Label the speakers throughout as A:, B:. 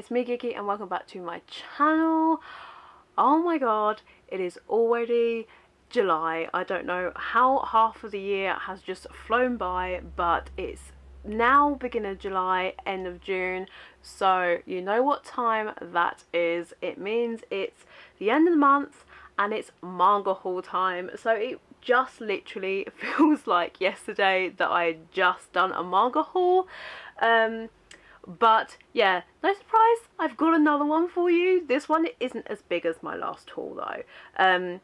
A: it's me Geeky and welcome back to my channel. Oh my god, it is already July. I don't know how half of the year has just flown by, but it's now beginning of July, end of June, so you know what time that is. It means it's the end of the month and it's manga haul time. So it just literally feels like yesterday that I had just done a manga haul. But yeah, no surprise, I've got another one for you. This one isn't as big as my last haul though.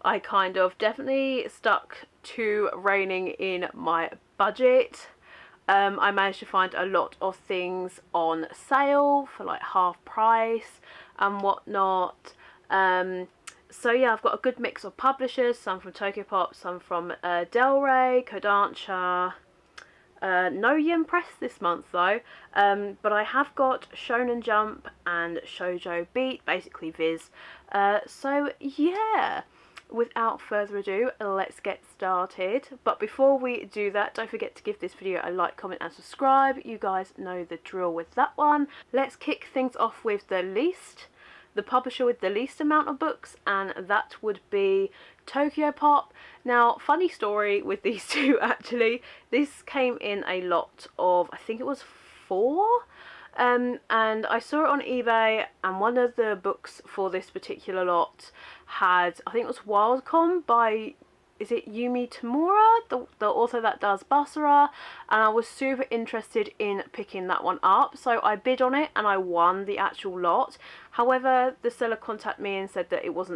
A: I kind of definitely stuck to reining in my budget. I managed to find a lot of things on sale for like half price and whatnot. So yeah, I've got a good mix of publishers, some from Tokyopop, some from Del Rey, Kodansha. No Yen Press this month though, but I have got Shonen Jump and Shoujo Beat, basically Viz. So yeah, without further ado, let's get started. But before we do that, don't forget to give this video a like, comment and subscribe. You guys know the drill with that one. Let's kick things off with the publisher with the least amount of books, and that would be Tokyopop. Now, funny story with these two actually. This came in a lot of, I think it was 4, and I saw it on eBay, and one of the books for this particular lot had, I think it was Wildcom by, is it Yumi Tamura, the author that does Basara, and I was super interested in picking that one up, so I bid on it and I won the actual lot. However, the seller contacted me and said that it was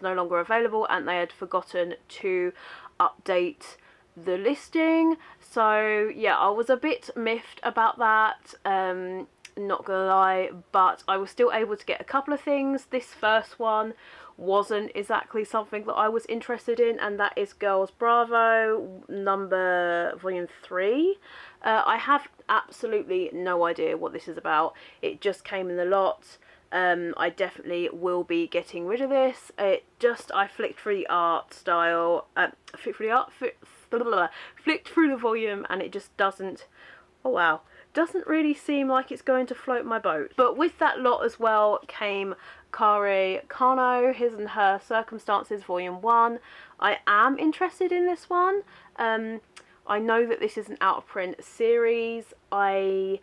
A: no longer available and they had forgotten to update the listing. So yeah, I was a bit miffed about that, not gonna lie, but I was still able to get a couple of things. This first one wasn't exactly something that I was interested in, and that is Girls Bravo volume 3. I have absolutely no idea what this is about. It just came in the lot. I definitely will be getting rid of this. I flicked through the art style, flicked through the volume, and it just doesn't, oh wow, doesn't really seem like it's going to float my boat. But with that lot as well came Kare Kano, His and Her Circumstances volume 1. I am interested in this one. I know that this is an out of print series. I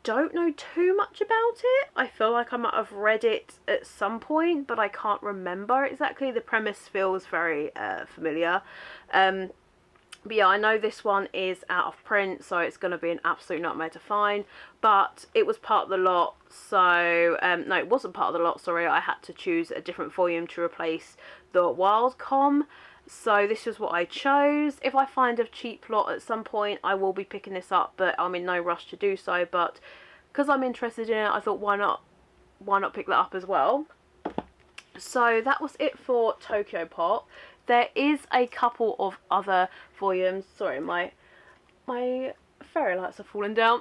A: don't know too much about it. I feel like I might have read it at some point, but I can't remember exactly. The premise feels very familiar. But yeah, I know this one is out of print, so it's going to be an absolute nightmare to find. But it was part of the lot, so no, it wasn't part of the lot, sorry. I had to choose a different volume to replace the Wildcom. So this is what I chose. If I find a cheap lot at some point, I will be picking this up, but I'm in no rush to do so. But because I'm interested in it, I thought why not pick that up as well. So that was it for Tokyopop. There is a couple of other volumes. Sorry, my fairy lights are falling down.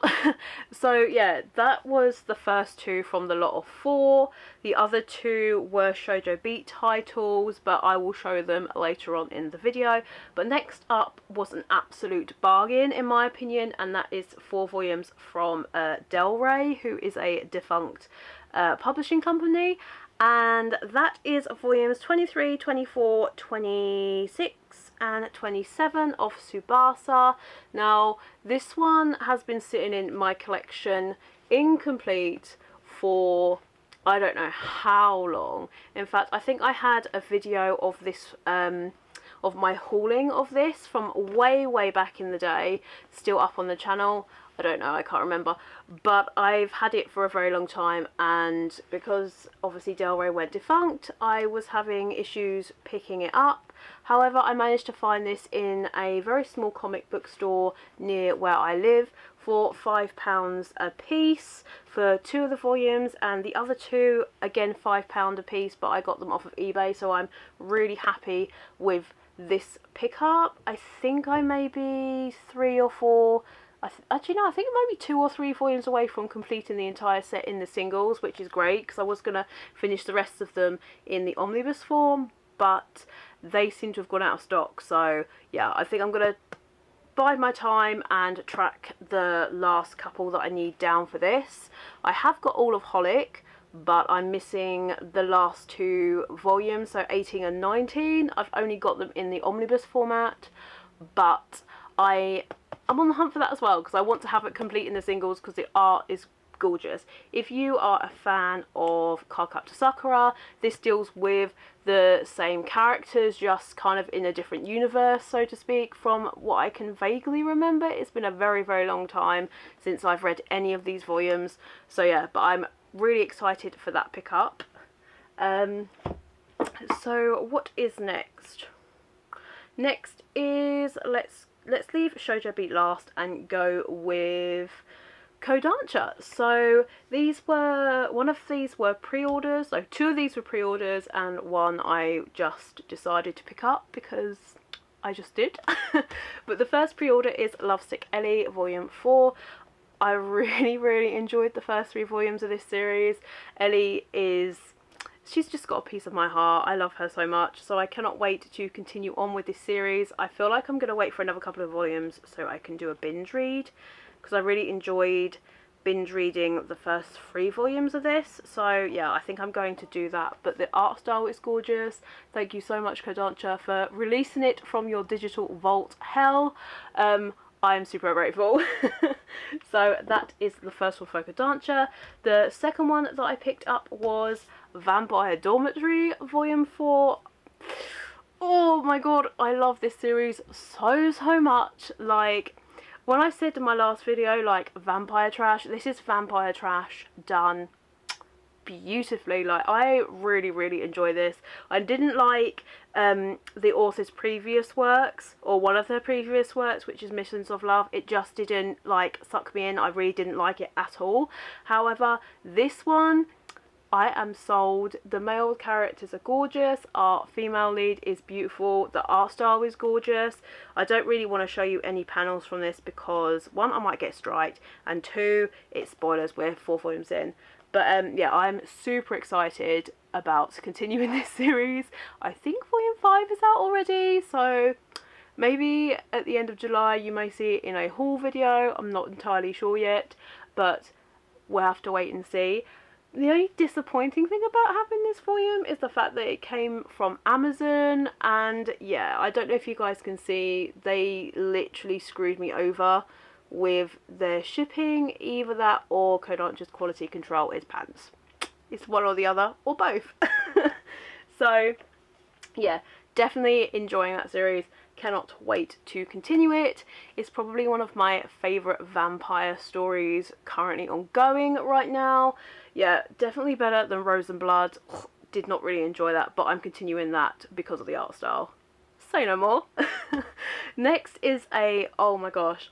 A: So yeah, that was the first 2 from the lot of 4. The other 2 were Shoujo Beat titles, but I will show them later on in the video. But next up was an absolute bargain in my opinion, and that is 4 volumes from Del Rey, who is a defunct publishing company. And that is volumes 23, 24, 26 and 27 of Tsubasa. Now, this one has been sitting in my collection incomplete for I don't know how long. In fact, I think I had a video of this, of my hauling of this from way back in the day, still up on the channel. I don't know, I can't remember, but I've had it for a very long time, and because obviously Del Rey went defunct, I was having issues picking it up. However, I managed to find this in a very small comic book store near where I live for £5 a piece for 2 of the volumes, and the other 2 again £5 a piece, but I got them off of eBay, so I'm really happy with this pickup. I think I may be 3 or 4, actually no, I think it might be 2 or 3 volumes away from completing the entire set in the singles, which is great because I was going to finish the rest of them in the omnibus form, but they seem to have gone out of stock. So yeah, I think I'm going to bide my time and track the last couple that I need down for this. I have got all of Holic, but I'm missing the last 2 volumes, so 18 and 19. I've only got them in the omnibus format, but I'm on the hunt for that as well, because I want to have it complete in the singles, because the art is gorgeous. If you are a fan of Cardcaptor Sakura, this deals with the same characters, just kind of in a different universe, so to speak, from what I can vaguely remember. It's been a very, very long time since I've read any of these volumes, so yeah, but I'm really excited for that pickup. So what is next? Next is, let's leave Shoujo Beat last and go with Kodansha. So one of these were pre-orders, so 2 of these were pre-orders and 1 I just decided to pick up because I just did. But the first pre-order is Lovesick Ellie Volume 4. I really enjoyed the first 3 volumes of this series. Ellie she's just got a piece of my heart. I love her so much, so I cannot wait to continue on with this series. I feel like I'm going to wait for another couple of volumes so I can do a binge read, because I really enjoyed binge reading the first 3 volumes of this. So yeah, I think I'm going to do that. But the art style is gorgeous. Thank you so much, Kodansha, for releasing it from your digital vault hell. I am super grateful. So that is the first one for Kodansha. The second one that I picked up was Vampire Dormitory Volume 4. Oh my god, I love this series so much. Like, when I said in my last video, like, vampire trash, this is vampire trash done beautifully. Like, I really enjoy this. I didn't like the author's previous works, or one of their previous works, which is Missions of Love. It just didn't, like, suck me in. I really didn't like it at all. However, this one, I am sold. The male characters are gorgeous, our female lead is beautiful, the art style is gorgeous. I don't really want to show you any panels from this because 1, I might get striked, and 2, it's spoilers, we're 4 volumes in. But yeah, I'm super excited about continuing this series. I think Volume 5 is out already, so maybe at the end of July you may see it in a haul video. I'm not entirely sure yet, but we'll have to wait and see. The only disappointing thing about having this volume is the fact that it came from Amazon, and yeah, I don't know if you guys can see, they literally screwed me over with their shipping. Either that or Kodansha's quality control is pants. It's one or the other, or both. So yeah, definitely enjoying that series. Cannot wait to continue it. It's probably one of my favourite vampire stories currently ongoing right now. Yeah, definitely better than Rose and Blood. Did not really enjoy that, but I'm continuing that because of the art style. Say no more. Next is oh my gosh,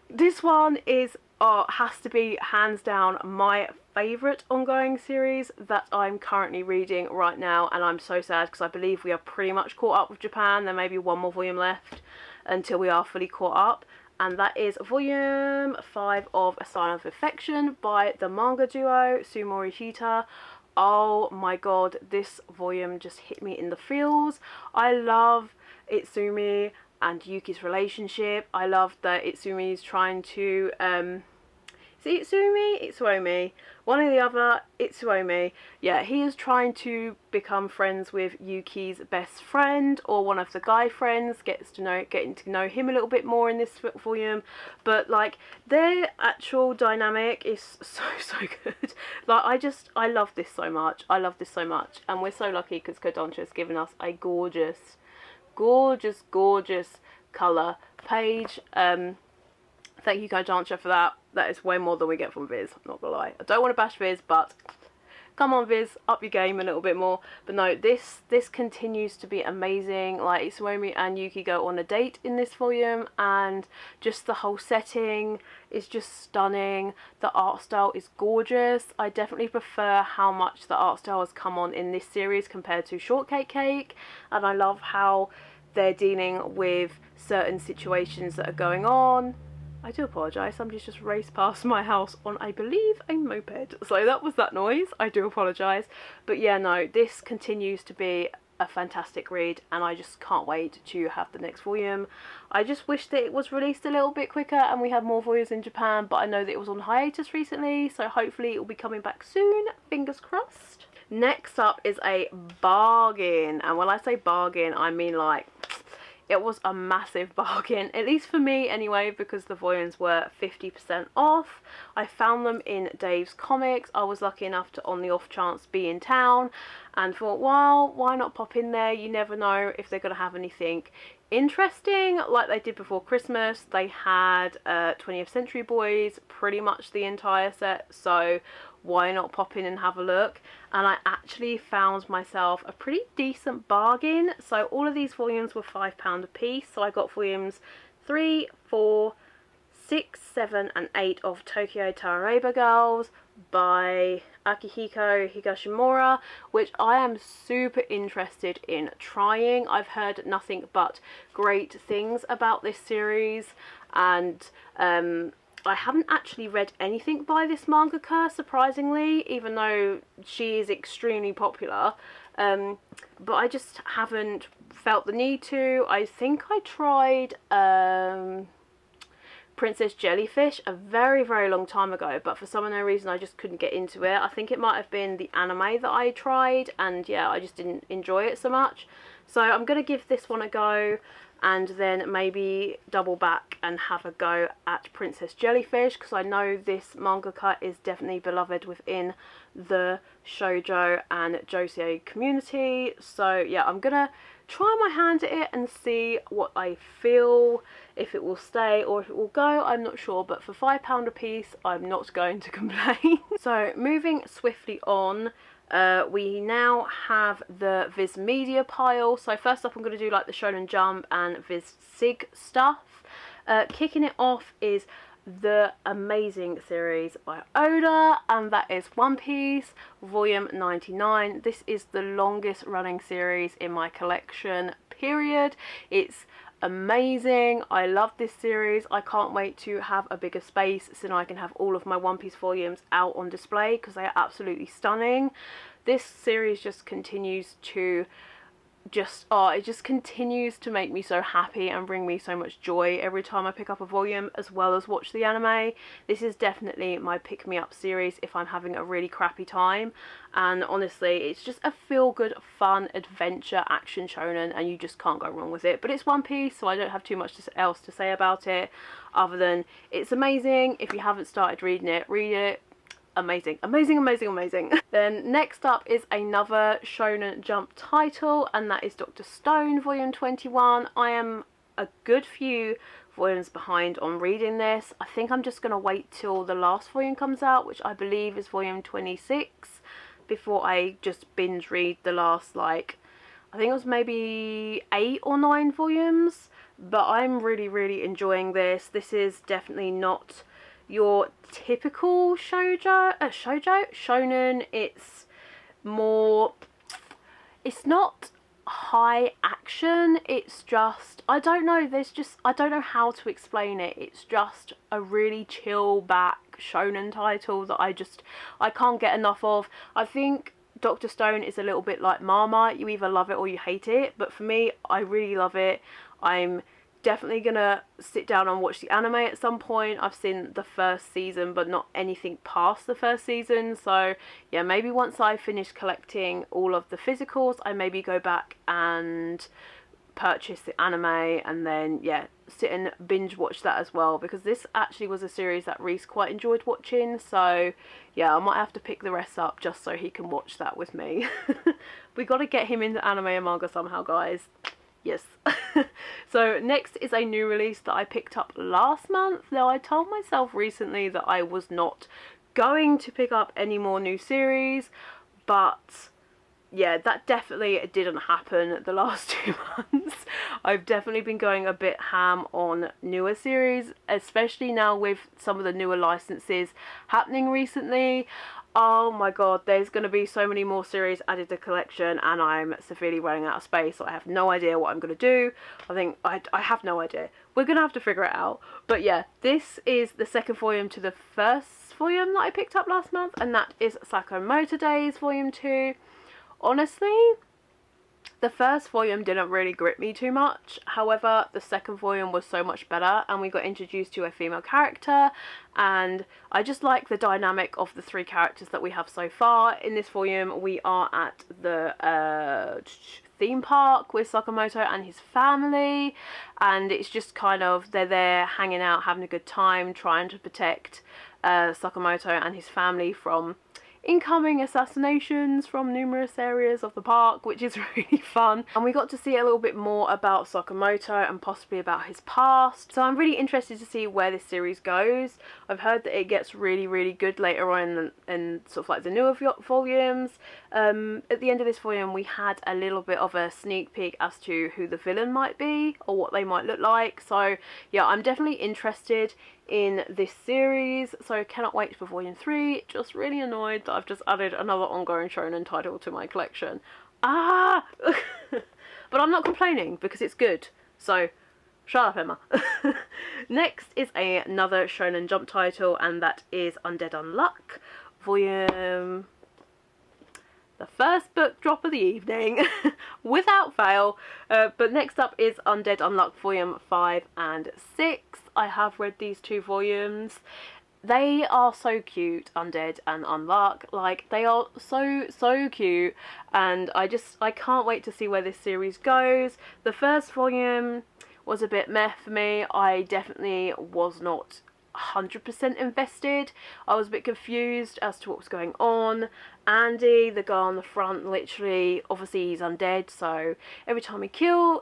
A: this one is, has to be hands down my favourite ongoing series that I'm currently reading right now, and I'm so sad because I believe we are pretty much caught up with Japan. There may be 1 more volume left until we are fully caught up, and that is Volume 5 of A Sign of Affection by the manga duo Sumori Shita. Oh my god, this volume just hit me in the feels. I love Itsumi and Yuki's relationship. I love that Itsumi is trying to, is it Itsumi? Itsuomi. One or the other, Itsuomi. Yeah, he is trying to become friends with Yuki's best friend, or one of the guy friends, getting to know him a little bit more in this volume. But like, their actual dynamic is so good. Like, I love this so much. I love this so much, and we're so lucky because Kodansha has given us a gorgeous colour page. Thank you, Kodansha, for that. That is way more than we get from Viz, I'm not gonna lie. I don't want to bash Viz, but come on, Viz, up your game a little bit more. But no, this continues to be amazing. Like, Itsuomi and Yuki go on a date in this volume, and just the whole setting is just stunning. The art style is gorgeous. I definitely prefer how much the art style has come on in this series compared to Shortcake Cake, and I love how they're dealing with certain situations that are going on. I do apologise, somebody's just raced past my house on, I believe, a moped. So that was that noise, I do apologise. But yeah, no, this continues to be a fantastic read, and I just can't wait to have the next volume. I just wish that it was released a little bit quicker and we had more volumes in Japan, but I know that it was on hiatus recently, so hopefully it will be coming back soon, fingers crossed. Next up is a bargain, and when I say bargain, I mean like it was a massive bargain, at least for me anyway, because the volumes were 50% off. I found them in Dave's Comics. I was lucky enough to, on the off chance, be in town and thought, well, why not pop in there? You never know if they're going to have anything interesting like they did before Christmas. They had 20th Century Boys, pretty much the entire set, so why not pop in and have a look? And I actually found myself a pretty decent bargain. So all of these volumes were £5 a piece, so I got volumes 3, 4, 6, 7 and 8 of Tokyo Tarareba Girls by Akihiko Higashimura, which I am super interested in trying. I've heard nothing but great things about this series, and I haven't actually read anything by this mangaka, surprisingly, even though she is extremely popular, but I just haven't felt the need to. I think I tried Princess Jellyfish a very, very long time ago, but for some unknown reason I just couldn't get into it. I think it might have been the anime that I tried, and yeah, I just didn't enjoy it so much. So I'm going to give this one a go, and then maybe double back and have a go at Princess Jellyfish, because I know this mangaka is definitely beloved within the shoujo and josei community. So yeah, I'm gonna try my hand at it and see what I feel, if it will stay or if it will go, I'm not sure, but for £5 a piece I'm not going to complain. So moving swiftly on, we now have the Viz Media pile. So first up I'm going to do like the Shonen Jump and Viz Sig stuff. Kicking it off is the amazing series by Oda, and that is One Piece volume 99. This is the longest running series in my collection, period. It's amazing. I love this series. I can't wait to have a bigger space so I can have all of my One Piece volumes out on display, because they are absolutely stunning. This series just continues to it just continues to make me so happy and bring me so much joy every time I pick up a volume, as well as watch the anime. This is definitely my pick-me-up series if I'm having a really crappy time, and honestly it's just a feel-good, fun, adventure action shonen, and you just can't go wrong with it. But it's One Piece, so I don't have too much else to say about it, other than it's amazing. If you haven't started reading it, read it. Amazing, amazing, amazing, amazing. Then next up is another Shonen Jump title, and that is Dr. Stone volume 21. I am a good few volumes behind on reading this. I think I'm just going to wait till the last volume comes out, which I believe is volume 26, before I just binge read the last, like, I think it was maybe 8 or 9 volumes. But I'm really, really enjoying this. This is definitely not your typical shonen. It's more, it's not high action, it's just, I don't know, I don't know how to explain it. It's just a really chill back shonen title that I can't get enough of. I think Dr. Stone is a little bit like Marmite, you either love it or you hate it, but for me, I really love it. I'm definitely gonna sit down and watch the anime at some point. I've seen the first season, but not anything past the first season, so yeah, maybe once I finish collecting all of the physicals, I maybe go back and purchase the anime, and then yeah, sit and binge watch that as well, because this actually was a series that Reese quite enjoyed watching, so yeah, I might have to pick the rest up just so he can watch that with me. We gotta get him into anime and manga somehow, guys. Yes. So next is a new release that I picked up last month. Now, I told myself recently that I was not going to pick up any more new series, but yeah, that definitely didn't happen the last 2 months. I've definitely been going a bit ham on newer series, especially now with some of the newer licenses happening recently. Oh my god, there's going to be so many more series added to the collection, and I'm severely running out of space, so I have no idea what I'm going to do. I have no idea. We're going to have to figure it out. But yeah, this is the second volume to the first volume that I picked up last month, and that is Psychomotor Days Volume 2. Honestly, The first volume didn't really grip me too much, however the second volume was so much better and we got introduced to a female character, and I just like the dynamic of the three characters that we have so far. In this volume we are at the theme park with Psychomotor and his family, and it's just kind of, they're there hanging out, having a good time, trying to protect Psychomotor and his family from incoming assassinations from numerous areas of the park, which is really fun. And we got to see a little bit more about Psychomotor and possibly about his past, so I'm really interested to see where this series goes. I've heard that it gets really good later on in sort of like the newer volumes. At the end of this volume we had a little bit of a sneak peek as to who the villain might be or what they might look like, so yeah, I'm definitely interested in this series, so I cannot wait for volume 3. Just really annoyed that I've just added another ongoing shonen title to my collection. But I'm not complaining because it's good, so shut up, Emma. Next is another Shonen Jump title, and that is Undead Unluck, volume... the first book drop of the evening, without fail. But next up is Undead Unluck volume 5 and 6. I have read these two volumes. They are so cute, Undead and Unluck. Like, they are so cute, and I can't wait to see where this series goes. The first volume was a bit meh for me. I definitely was not 100% invested. I was a bit confused as to what was going on. Andy, the guy on the front, literally, obviously he's undead, so every time he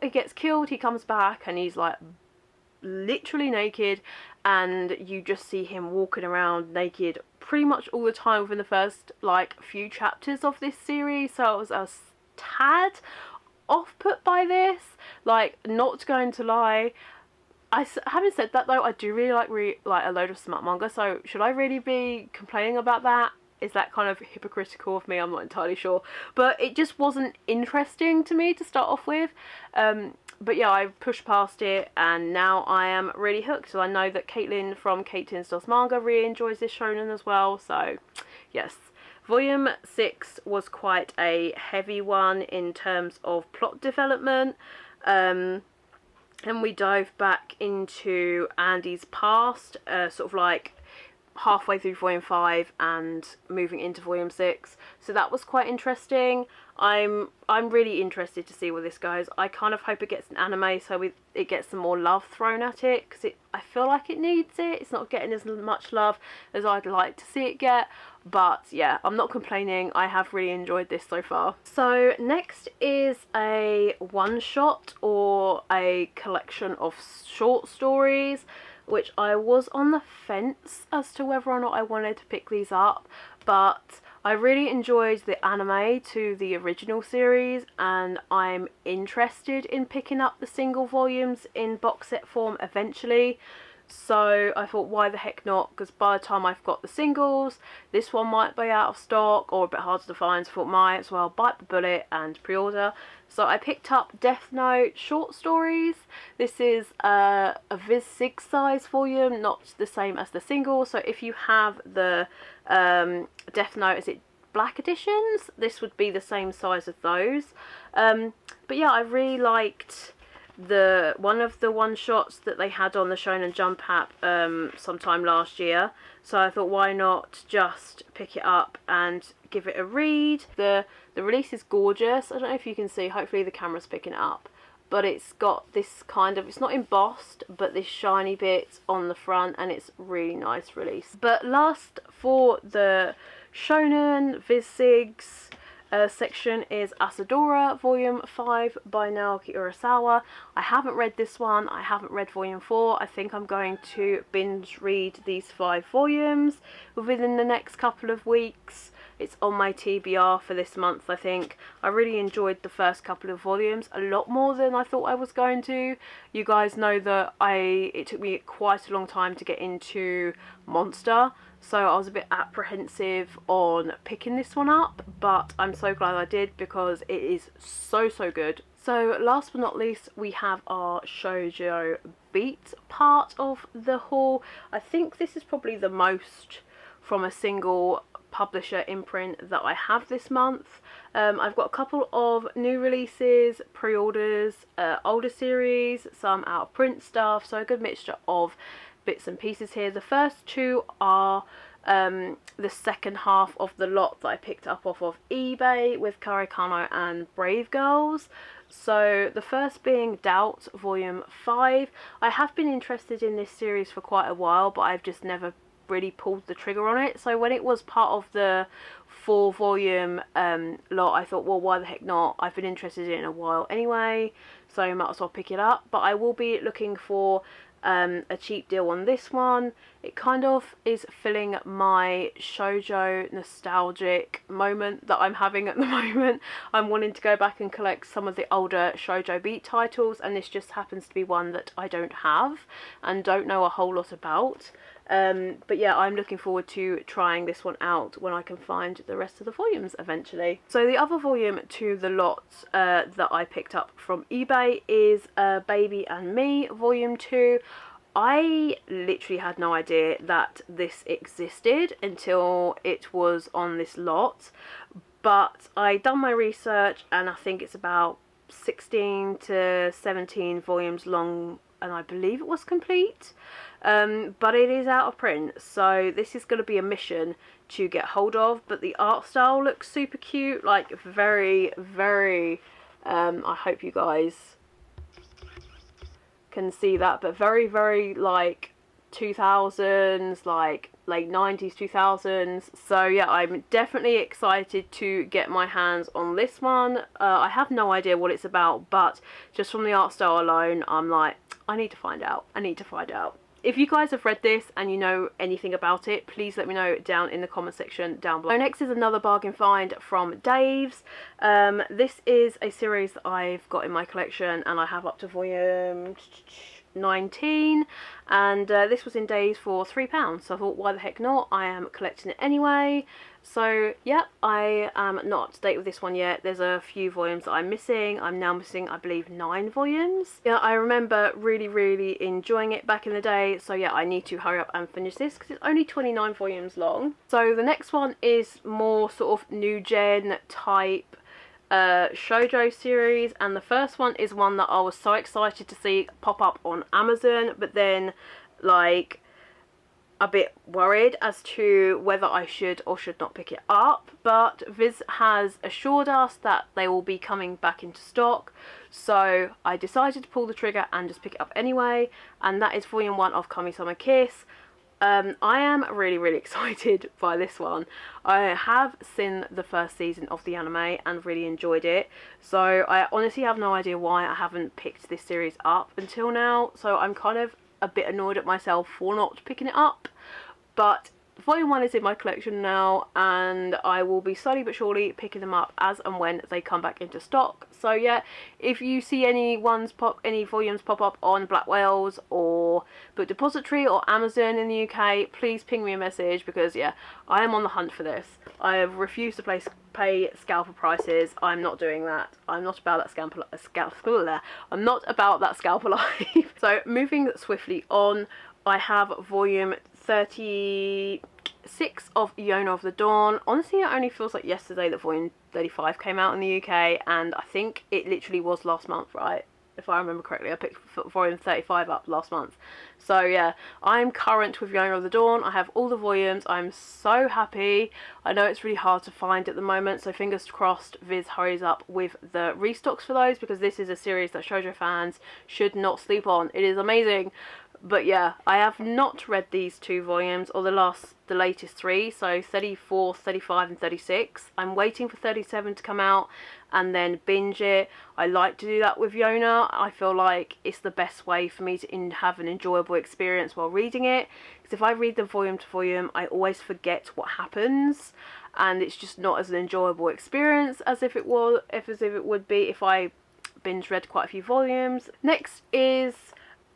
A: gets killed, he comes back and he's like literally naked, and you just see him walking around naked pretty much all the time within the first like few chapters of this series. So I was a tad off put by this, like, not going to lie. Having said that though, I do really like a load of smart manga, so should I really be complaining about that? Is that kind of hypocritical of me? I'm not entirely sure. But it just wasn't interesting to me to start off with. But yeah, I pushed past it and now I am really hooked. So I know that Caitlin from Caitlin's Does Manga really enjoys this shonen as well. So yes. Volume 6 was quite a heavy one in terms of plot development. And we dive back into Andy's past, sort of like halfway through volume 5 and moving into volume 6, so that was quite interesting. I'm really interested to see where this goes. I kind of hope it gets an anime, so it gets some more love thrown at it, because I feel like it needs it. It's not getting as much love as I'd like to see it get, but yeah, I'm not complaining. I have really enjoyed this so far. So next is a one-shot or a collection of short stories, which I was on the fence as to whether or not I wanted to pick these up, but I really enjoyed the anime to the original series, and I'm interested in picking up the single volumes in box set form eventually. So I thought, why the heck not, because by the time I've got the singles, this one might be out of stock or a bit hard to find, so I thought might as well bite the bullet and pre-order. So I picked up Death Note short stories. This is a Viz size volume, not the same as the single. So if you have the Death Note, is it black editions? This would be the same size as those. But yeah, I really liked one of the one-shots that they had on the Shonen Jump app sometime last year, so I thought, why not just pick it up and give it a read. The release is gorgeous. I don't know if you can see, hopefully the camera's picking it up, but it's got this kind of, it's not embossed, but this shiny bit on the front, and it's really nice release. But last for the Shonen Viz Sigs section is Asadora volume 5 by Naoki Urasawa. I haven't read this one. I haven't read volume 4. I think I'm going to binge read these 5 volumes within the next couple of weeks. It's on my TBR for this month, I think. I really enjoyed the first couple of volumes, a lot more than I thought I was going to. You guys know that it took me quite a long time to get into Monster, so I was a bit apprehensive on picking this one up, but I'm so glad I did because it is so good. So last but not least, we have our Shoujo Beat part of the haul. I think this is probably the most from a single publisher imprint that I have this month. I've got a couple of new releases, pre-orders, older series, some out of print stuff, so a good mixture of bits and pieces here. The first two are the second half of the lot that I picked up off of eBay with Kare Kano and Brave Girls. So the first being Doubt Volume 5. I have been interested in this series for quite a while, but I've just never really pulled the trigger on it. So when it was part of the 4-volume lot, I thought, well, why the heck not? I've been interested in it in a while anyway, so I might as well pick it up. But I will be looking for a cheap deal on this one. It kind of is filling my shoujo nostalgic moment that I'm having at the moment. I'm wanting to go back and collect some of the older Shoujo Beat titles, and this just happens to be one that I don't have and don't know a whole lot about. But yeah, I'm looking forward to trying this one out when I can find the rest of the volumes eventually. So the other volume to the lot that I picked up from eBay is Baby and Me Volume 2. I literally had no idea that this existed until it was on this lot, but I done my research and I think it's about 16 to 17 volumes long, and I believe it was complete. But it is out of print, so this is going to be a mission to get hold of. But the art style looks super cute, like very, very, I hope you guys can see that, but very, very like 2000s, like late 90s, 2000s. So yeah, I'm definitely excited to get my hands on this one. I have no idea what it's about, but just from the art style alone, I'm like, I need to find out. I need to find out. If you guys have read this and you know anything about it, please let me know down in the comment section down below. So next is another bargain find from Dave's. This is a series that I've got in my collection, and I have up to volume 19, and this was in Days for £3, so I thought, why the heck not? I am collecting it anyway. So yeah, I am not up to date with this one yet. There's a few volumes that I'm missing. I'm now missing, I believe, 9 volumes. Yeah, I remember really enjoying it back in the day, so yeah, I need to hurry up and finish this because it's only 29 volumes long. So the next one is more sort of new gen type shoujo series, and the first one is one that I was so excited to see pop up on Amazon, but then like a bit worried as to whether I should or should not pick it up. But Viz has assured us that they will be coming back into stock, so I decided to pull the trigger and just pick it up anyway, and that is volume 1 of Kami-sama Kiss. I am really excited by this one. I have seen the first season of the anime and really enjoyed it, so I honestly have no idea why I haven't picked this series up until now, so I'm kind of a bit annoyed at myself for not picking it up. But volume 1 is in my collection now, and I will be slowly but surely picking them up as and when they come back into stock. So yeah, if you see any volumes pop up on Black Whales or Book Depository or Amazon in the UK, please ping me a message, because yeah, I am on the hunt for this. I have refused to pay scalper prices. I'm not doing that. I'm not about that I'm not about that scalper life. So moving swiftly on, I have volume 36 of Iona of the Dawn. Honestly, it only feels like yesterday that volume 35 came out in the UK, and I think it literally was last month, right? If I remember correctly, I picked volume 35 up last month. So yeah, I'm current with Iona of the Dawn. I have all the volumes. I'm so happy. I know it's really hard to find at the moment, so fingers crossed Viz hurries up with the restocks for those, because this is a series that shoujo fans should not sleep on. It is amazing. But yeah, I have not read these 2 volumes, or the latest 3, so 34, 35 and 36. I'm waiting for 37 to come out and then binge it. I like to do that with Iona. I feel like it's the best way for me to have an enjoyable experience while reading it, because if I read them volume to volume, I always forget what happens, and it's just not as an enjoyable experience as if it would be if I binge read quite a few volumes. Next is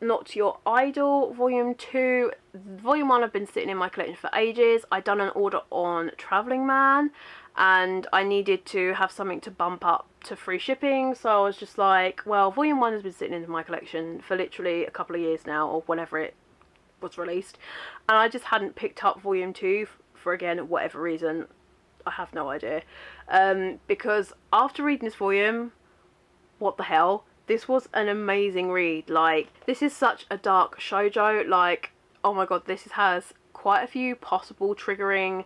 A: Not Your Idol Volume 2. Volume 1 I've been sitting in my collection for ages. I done an order on Travelling Man, and I needed to have something to bump up to free shipping, so I was just like, well, Volume 1 has been sitting in my collection for literally a couple of years now, or whenever it was released, and I just hadn't picked up Volume 2 for again whatever reason. I have no idea. Because after reading this volume, what the hell? This was an amazing read. Like, this is such a dark shoujo. Like, oh my god, this has quite a few possible triggering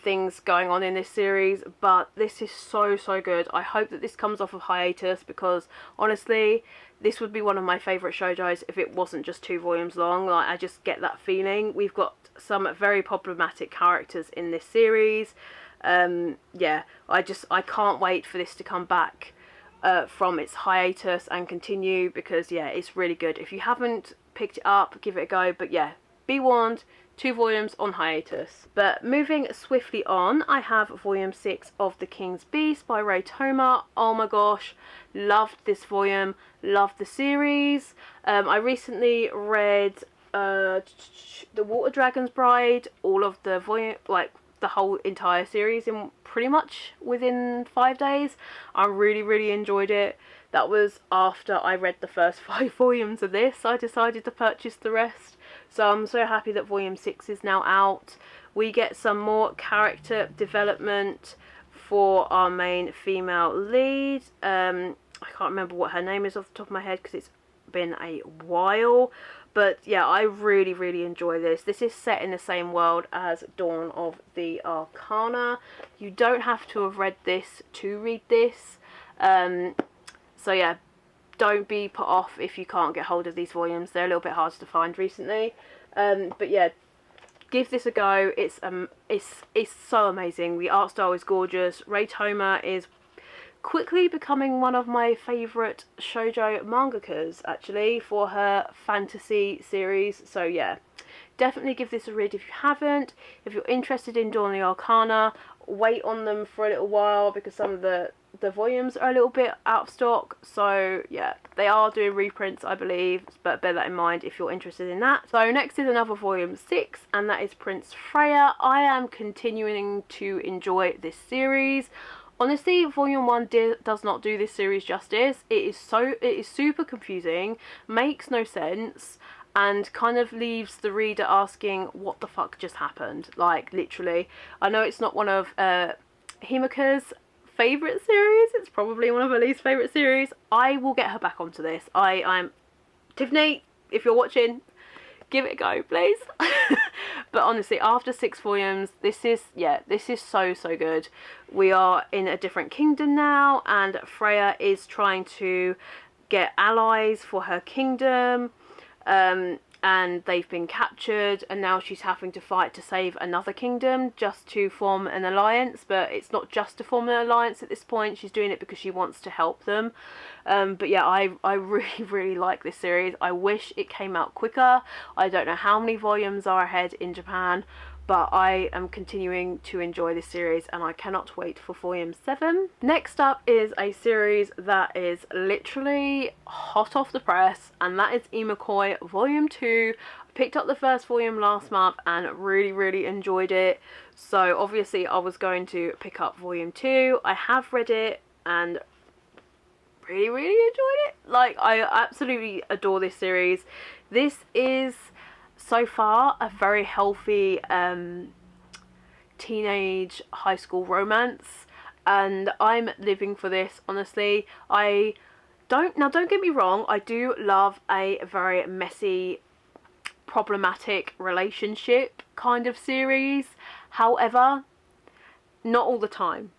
A: things going on in this series, but this is so good. I hope that this comes off of hiatus, because honestly, this would be one of my favourite shoujos if it wasn't just 2 volumes long. Like, I just get that feeling. We've got some very problematic characters in this series. Yeah, I can't wait for this to come back from its hiatus and continue, because yeah, it's really good. If you haven't picked it up, give it a go. But yeah, be warned, 2 volumes on hiatus. But moving swiftly on, I have volume 6 of The King's Beast by Ray Toma. Oh my gosh, loved this volume, loved the series. I recently read The Water Dragon's Bride, all of the volume, like the whole entire series, in pretty much within 5 days. I really enjoyed it. That was after I read the first 5 volumes of this. I decided to purchase the rest. So I'm so happy that volume 6 is now out. We get some more character development for our main female lead. I can't remember what her name is off the top of my head because it's been a while. But yeah, I really enjoy this. This is set in the same world as Dawn of the Arcana. You don't have to have read this to read this. So yeah, don't be put off if you can't get hold of these volumes. They're a little bit hard to find recently. But yeah, give this a go. It's so amazing. The art style is gorgeous. Ray Toma is quickly becoming one of my favourite shoujo mangakas, actually, for her fantasy series. So yeah, definitely give this a read if you haven't. If you're interested in Dawn of the Arcana, wait on them for a little while, because some of the volumes are a little bit out of stock. So yeah, they are doing reprints, I believe, but bear that in mind if you're interested in that. So next is another volume 6, and that is Prince Freya. I am continuing to enjoy this series. Honestly, volume 1 does not do this series justice. It is super confusing, makes no sense, and kind of leaves the reader asking what the fuck just happened. Like, literally. I know it's not one of Himika's favourite series. It's probably one of her least favourite series. I will get her back onto this. I'm Tiffany, if you're watching, give it a go, please. But honestly, after 6 volumes, this is so good. We are in a different kingdom now, and Freya is trying to get allies for her kingdom. And they've been captured, and now she's having to fight to save another kingdom just to form an alliance. But it's not just to form an alliance at this point. She's doing it because she wants to help them. But yeah, I really like this series. I wish it came out quicker. I don't know how many volumes are ahead in Japan, but I am continuing to enjoy this series, and I cannot wait for volume 7. Next up is a series that is literally hot off the press, and that is Imakoi volume 2. I picked up the first volume last month and really enjoyed it. So obviously I was going to pick up volume 2. I have read it and really enjoyed it. Like, I absolutely adore this series. This is so far a very healthy teenage high school romance, and I'm living for this, honestly. Don't get me wrong, I do love a very messy, problematic relationship kind of series. However, not all the time.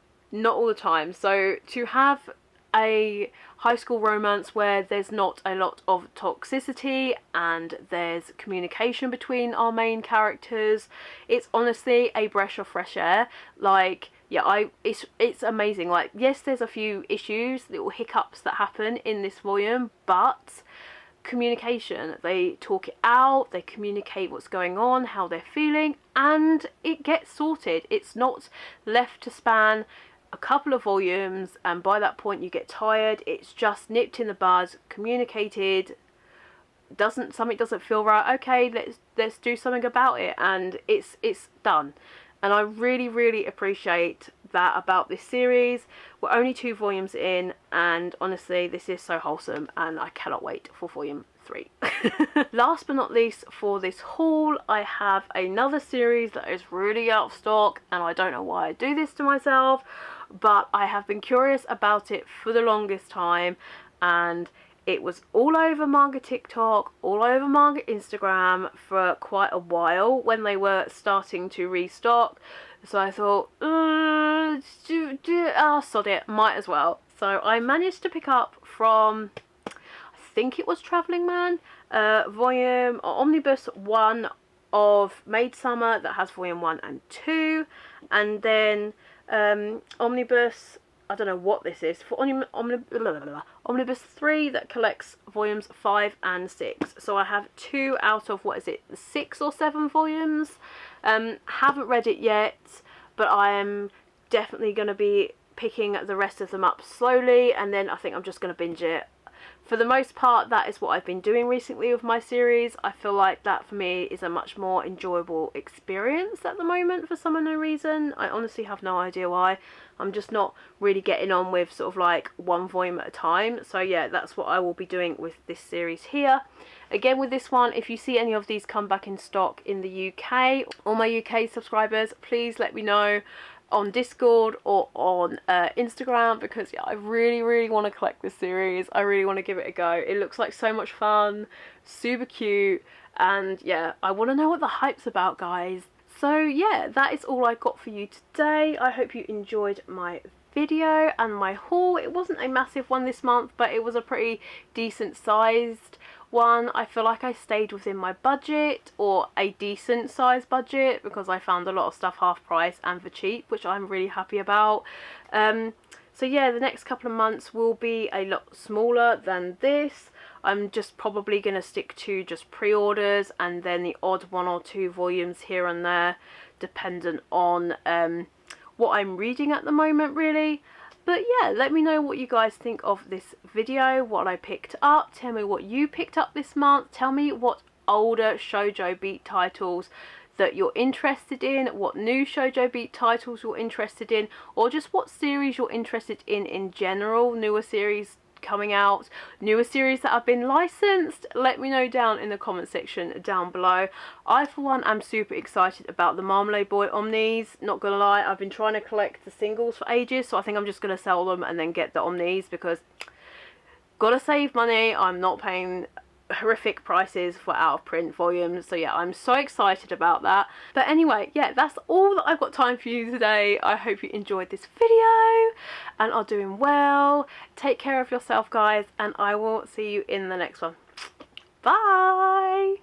A: So to have a high school romance where there's not a lot of toxicity and there's communication between our main characters, it's honestly a breath of fresh air. Like, yeah, it's amazing. Like, yes, there's a few issues, little hiccups that happen in this volume, but communication, they talk it out, they communicate what's going on, how they're feeling, and it gets sorted. It's not left to span a couple of volumes and by that point you get tired. It's just nipped in the bud, communicated. Something doesn't feel right, okay, let's do something about it, and it's done. And I really appreciate that about this series. We're only 2 volumes in, and honestly, this is so wholesome, and I cannot wait for volume 3. Last but not least for this haul, I have another series that is really out of stock, and I don't know why I do this to myself, but I have been curious about it for the longest time, and it was all over manga TikTok, all over manga Instagram for quite a while when they were starting to restock. So I thought, sod it, might as well. So I managed to pick up from, I think it was Travelling Man, volume or omnibus 1 of Maid Summer that has volume 1 and 2, and then omnibus, I don't know what this is, for omnibus 3 that collects volumes 5 and 6. So I have 2 out of, what is it, 6 or 7 volumes. Haven't read it yet, but I am definitely going to be picking the rest of them up slowly, and then I think I'm just going to binge it. For the most part, that is what I've been doing recently with my series. I feel like that for me is a much more enjoyable experience at the moment for some unknown reason. I honestly have no idea why. I'm just not really getting on with sort of like one volume at a time. So yeah, that's what I will be doing with this series here. Again, with this one, if you see any of these come back in stock in the UK, all my UK subscribers, please let me know on Discord or on Instagram, because yeah, I really want to collect this series. I really want to give it a go. It looks like so much fun, super cute, and yeah, I want to know what the hype's about, guys. So yeah, that is all I got for you today. I hope you enjoyed my video and my haul. It wasn't a massive one this month, but it was a pretty decent sized one. I feel like I stayed within my budget, or a decent size budget, because I found a lot of stuff half price and for cheap, which I'm really happy about. So yeah, the next couple of months will be a lot smaller than this. I'm just probably going to stick to just pre-orders, and then the odd 1 or 2 volumes here and there, dependent on what I'm reading at the moment, really. But yeah, let me know what you guys think of this video, what I picked up. Tell me what you picked up this month. Tell me what older Shoujo Beat titles that you're interested in, what new Shoujo Beat titles you're interested in, or just what series you're interested in general. Newer series coming out, newer series that have been licensed. Let me know down in the comment section down below. I for one am super excited about the Marmalade Boy Omnis. Not gonna lie, I've been trying to collect the singles for ages, so I think I'm just gonna sell them and then get the Omnis, because gotta save money. I'm not paying horrific prices for out of print volumes, so yeah, I'm so excited about that. But anyway, yeah, that's all that I've got time for you today. I hope you enjoyed this video and are doing well. Take care of yourself, guys, and I will see you in the next one. Bye.